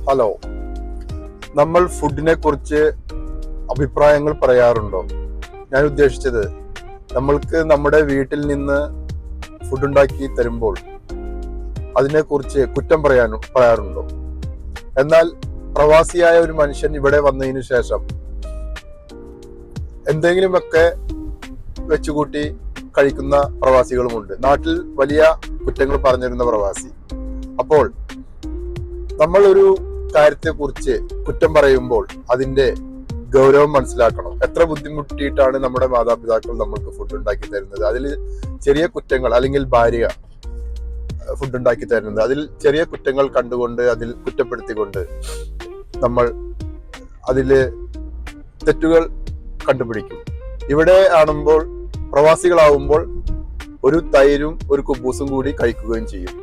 Hello, നമ്മൾ ഫുഡിനെ കുറിച്ച് അഭിപ്രായങ്ങൾ പറയാറുണ്ടോ? ഞാൻ ഉദ്ദേശിച്ചത്, നമ്മൾക്ക് നമ്മുടെ വീട്ടിൽ നിന്ന് ഫുഡ് ഉണ്ടാക്കി തരുമ്പോൾ അതിനെക്കുറിച്ച് കുറ്റം പറയാറുണ്ടോ? എന്നാൽ പ്രവാസിയായ ഒരു മനുഷ്യൻ ഇവിടെ വന്നതിന് ശേഷം എന്തെങ്കിലുമൊക്കെ വെച്ചുകൂട്ടി കഴിക്കുന്ന പ്രവാസികളുമുണ്ട്. നാട്ടിൽ വലിയ കുറ്റങ്ങൾ പറഞ്ഞിരുന്ന പ്രവാസി. അപ്പോൾ നമ്മൾ ഒരു കാര്യത്തെക്കുറിച്ച് കുറ്റം പറയുമ്പോൾ അതിന്റെ ഗൗരവം മനസ്സിലാക്കണം. എത്ര ബുദ്ധിമുട്ടിയിട്ടാണ് നമ്മുടെ മാതാപിതാക്കൾ നമ്മൾക്ക് ഫുഡ് ഉണ്ടാക്കി തരുന്നത്. അതിൽ ചെറിയ കുറ്റങ്ങൾ, അല്ലെങ്കിൽ ഭാര്യ ഫുഡ് ഉണ്ടാക്കി തരുന്നത്, അതിൽ ചെറിയ കുറ്റങ്ങൾ കണ്ടുകൊണ്ട് അതിൽ കുറ്റപ്പെടുത്തിക്കൊണ്ട് നമ്മൾ അതില് തെറ്റുകൾ കണ്ടുപിടിക്കും. ഇവിടെ ആണുമ്പോൾ, പ്രവാസികളാവുമ്പോൾ ഒരു തൈരും ഒരു കുബൂസും കൂടി കഴിക്കുകയും ചെയ്യും.